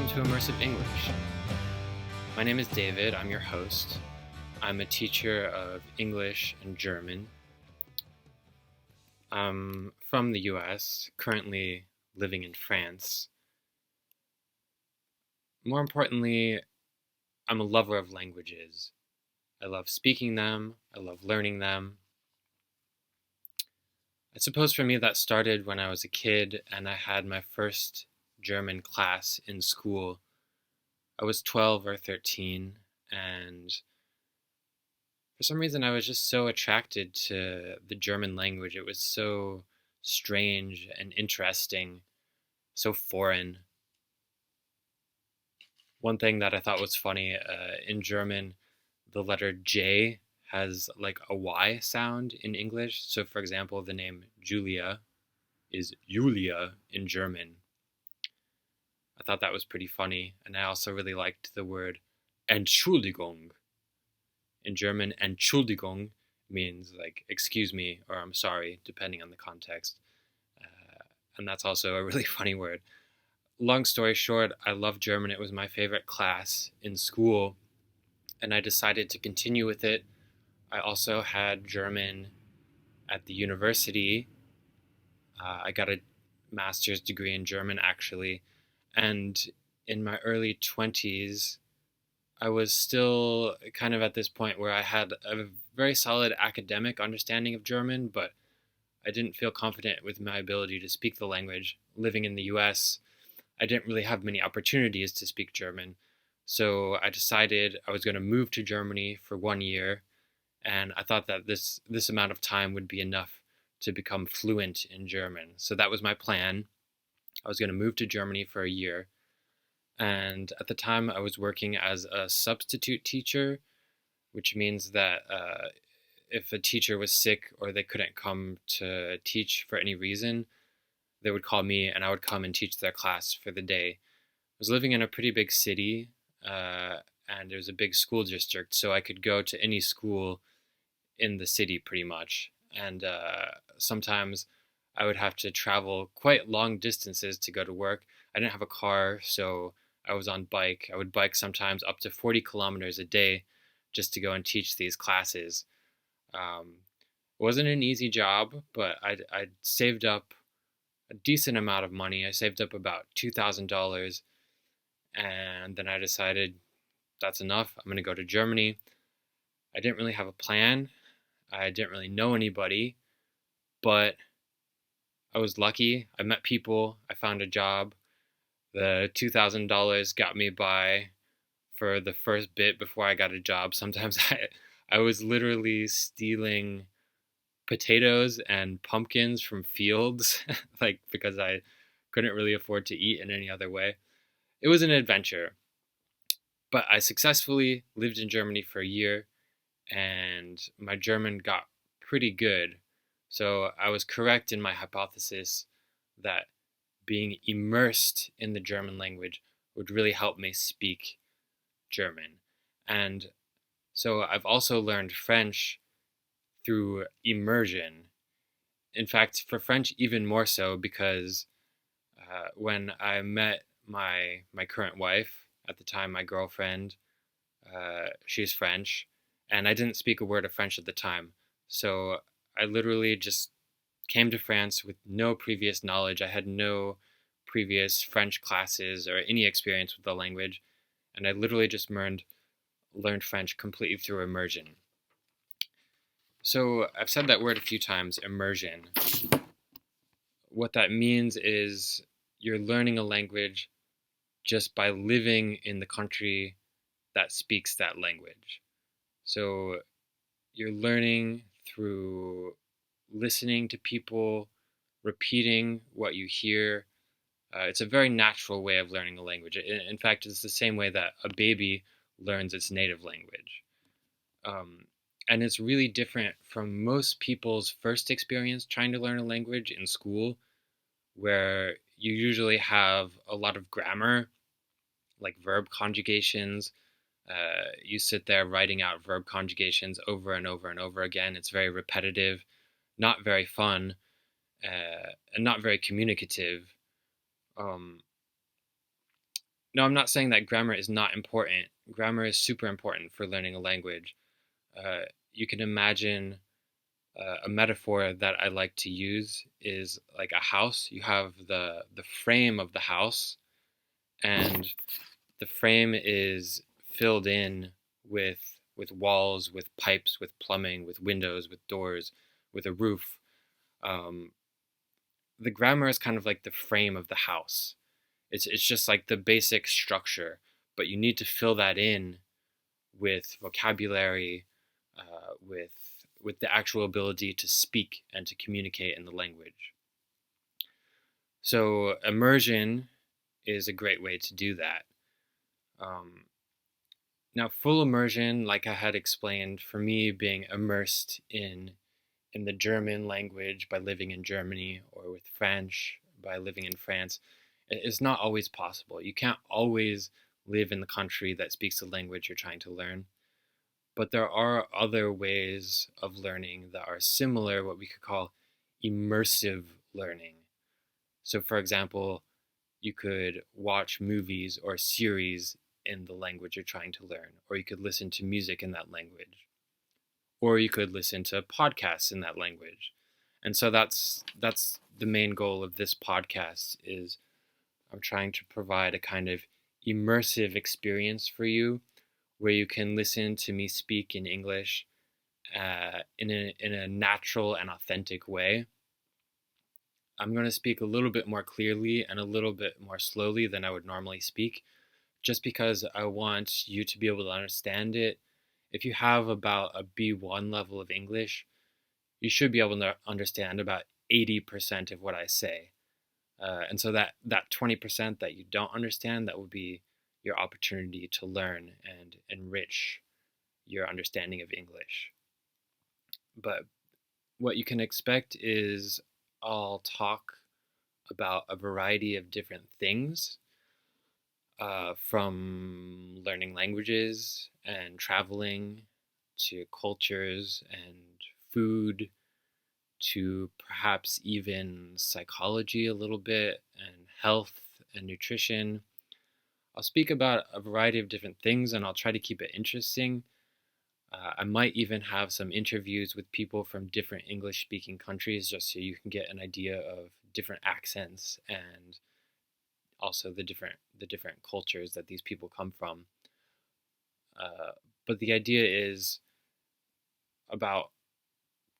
to Immersive English. My name is David, I'm your host. I'm a teacher of English and German. I'm from the US, currently living in France. More importantly, I'm a lover of languages. I love speaking them, I love learning them. I suppose for me that started when I was a kid and I had my first German class in school. I was 12 or 13, and for some reason I was just so attracted to the German language. It was so strange and interesting, so foreign. One thing that I thought was funny, in German, the letter J has like a Y sound in English. So for example, the name Julia is Julia in German. I thought that was pretty funny, and I also really liked the word Entschuldigung. In German, Entschuldigung means like excuse me or I'm sorry, depending on the context. And that's also a really funny word. Long story short, I love German. It was my favorite class in school, and I decided to continue with it. I also had German at the university. I got a master's degree in German, actually. And in my early 20s, I was still kind of at this point where I had a very solid academic understanding of German, but I didn't feel confident with my ability to speak the language. Living in the US, I didn't really have many opportunities to speak German. So I decided I was going to move to Germany for 1 year, and I thought that this amount of time would be enough to become fluent in German. So that was my plan. I was going to move to Germany for a year. And at the time, I was working as a substitute teacher, which means that if a teacher was sick or they couldn't come to teach for any reason, they would call me and I would come and teach their class for the day. I was living in a pretty big city, and there was a big school district, so I could go to any school in the city pretty much. And sometimes I would have to travel quite long distances to go to work. I didn't have a car, so I was on bike. I would bike sometimes up to 40 kilometers a day just to go and teach these classes. It wasn't an easy job, but I'd saved up a decent amount of money. I saved up about $2,000, and then I decided that's enough. I'm going to go to Germany. I didn't really have a plan. I didn't really know anybody, but I was lucky. I met people. I found a job. The $2,000 got me by for the first bit before I got a job. Sometimes I was literally stealing potatoes and pumpkins from fields, like because I couldn't really afford to eat in any other way. It was an adventure, but I successfully lived in Germany for a year, and my German got pretty good. So I was correct in my hypothesis that being immersed in the German language would really help me speak German. And so I've also learned French through immersion. In fact, for French, even more so, because when I met my current wife, at the time my girlfriend, she's French, and I didn't speak a word of French at the time. So I literally just came to France with no previous knowledge. I had no previous French classes or any experience with the language, and I literally just learned French completely through immersion. So I've said that word a few times, immersion. What that means is you're learning a language just by living in the country that speaks that language. So you're learning through listening to people, repeating what you hear. It's a very natural way of learning a language. In fact, it's the same way that a baby learns its native language. And it's really different from most people's first experience trying to learn a language in school, where you usually have a lot of grammar, like verb conjugations. You sit there writing out verb conjugations over and over and over again. It's very repetitive, not very fun, and not very communicative. No, I'm not saying that grammar is not important. Grammar is super important for learning a language. Uh, you can imagine a metaphor that I like to use is like a house. You have the frame of the house, and the frame is filled in with walls, with pipes, with plumbing, with windows, with doors, with a roof. Um, the grammar is kind of like the frame of the house. It's just like the basic structure, but you need to fill that in with vocabulary, with the actual ability to speak and to communicate in the language. So immersion is a great way to do that. Um, Now, full immersion, like I had explained, for me, being immersed in the German language by living in Germany, or with French by living in France, is not always possible. You can't always live in the country that speaks the language you're trying to learn. But there are other ways of learning that are similar, what we could call immersive learning. So, for example, you could watch movies or series in the language you're trying to learn, or you could listen to music in that language, or you could listen to podcasts in that language. And so that's the main goal of this podcast is I'm trying to provide a kind of immersive experience for you where you can listen to me speak in English in a natural and authentic way. I'm going to speak a little bit more clearly and a little bit more slowly than I would normally speak, just because I want you to be able to understand it. If you have about a B1 level of English, you should be able to understand about 80% of what I say. And so that 20% that you don't understand, that would be your opportunity to learn and enrich your understanding of English. But what you can expect is I'll talk about a variety of different things, from learning languages and traveling to cultures and food to perhaps even psychology a little bit and health and nutrition. I'll speak about a variety of different things and I'll try to keep it interesting. I might even have some interviews with people from different English speaking countries just so you can get an idea of different accents and also the different cultures that these people come from. Uh, but the idea is about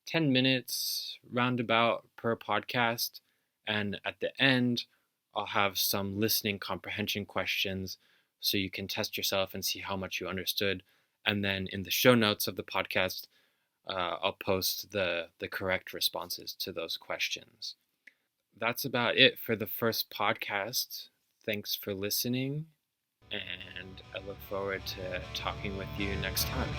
10 minutes roundabout per podcast. And at the end, I'll have some listening comprehension questions so you can test yourself and see how much you understood. And then in the show notes of the podcast, I'll post the correct responses to those questions. That's about it for the first podcast. Thanks for listening, and I look forward to talking with you next time.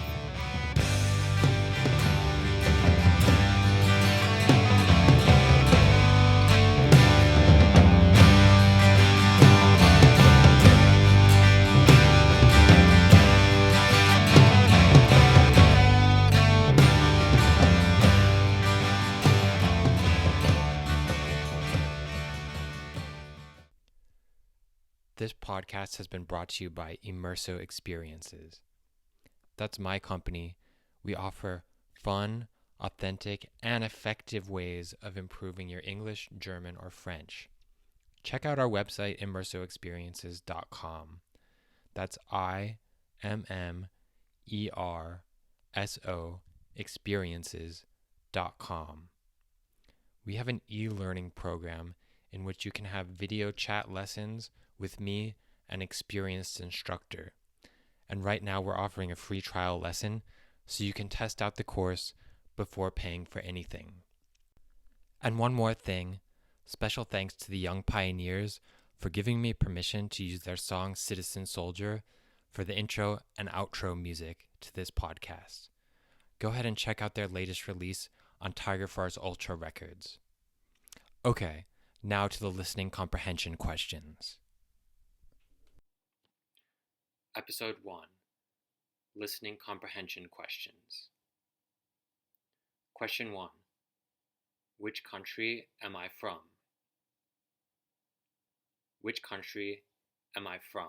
This podcast has been brought to you by Immersive Experiences. That's my company. We offer fun, authentic, and effective ways of improving your English, German, or French. Check out our website, immersoexperiences.com. That's IMMERSO experiences.com. We have an e-learning program in which you can have video chat lessons with me, an experienced instructor. And right now we're offering a free trial lesson so you can test out the course before paying for anything. And one more thing, special thanks to the Young Pioneers for giving me permission to use their song Citizen Soldier for the intro and outro music to this podcast. Go ahead and check out their latest release on Tiger Farce Ultra Records. Okay, now to the listening comprehension questions. Episode 1. Listening Comprehension Questions. Question 1. Which country am I from? Which country am I from?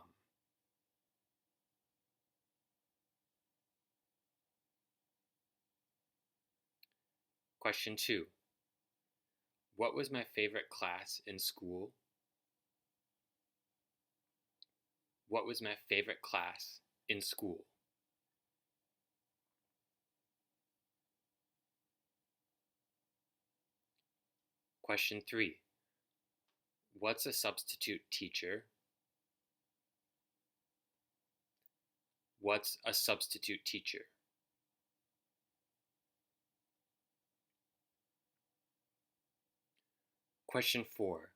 Question 2. What was my favorite class in school? What was my favorite class in school? Question 3. What's a substitute teacher? What's a substitute teacher? Question 4.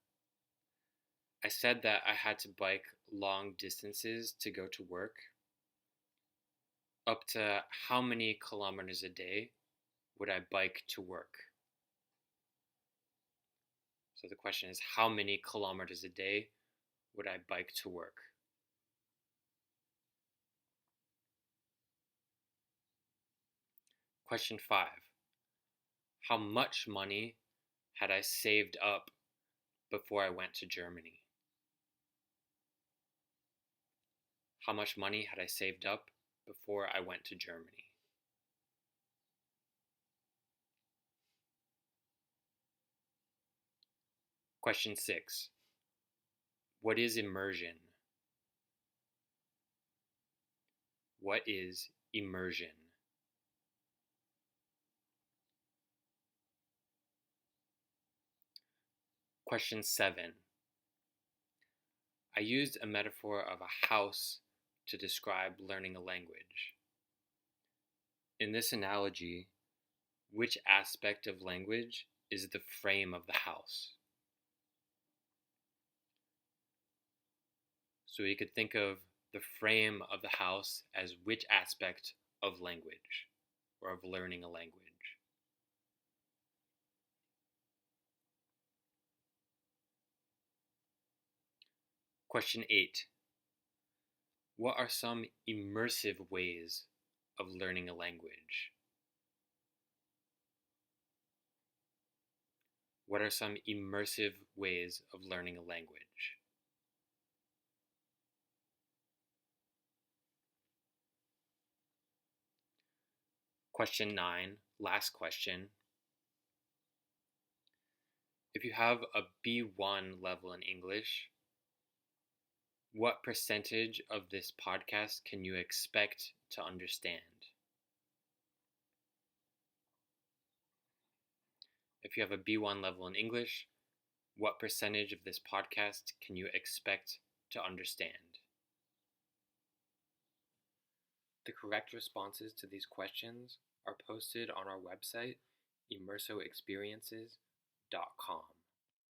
I said that I had to bike long distances to go to work. Up to how many kilometers a day would I bike to work? So the question is, how many kilometers a day would I bike to work? Question 5. How much money had I saved up before I went to Germany? How much money had I saved up before I went to Germany? Question 6. What is immersion? What is immersion? Question 7. I used a metaphor of a house to describe learning a language. In this analogy, which aspect of language is the frame of the house? So you could think of the frame of the house as which aspect of language or of learning a language. Question 8. What are some immersive ways of learning a language? What are some immersive ways of learning a language? Question 9, last question. If you have a B1 level in English, what percentage of this podcast can you expect to understand? If you have a B1 level in English, what percentage of this podcast can you expect to understand? The correct responses to these questions are posted on our website, immersoexperiences.com.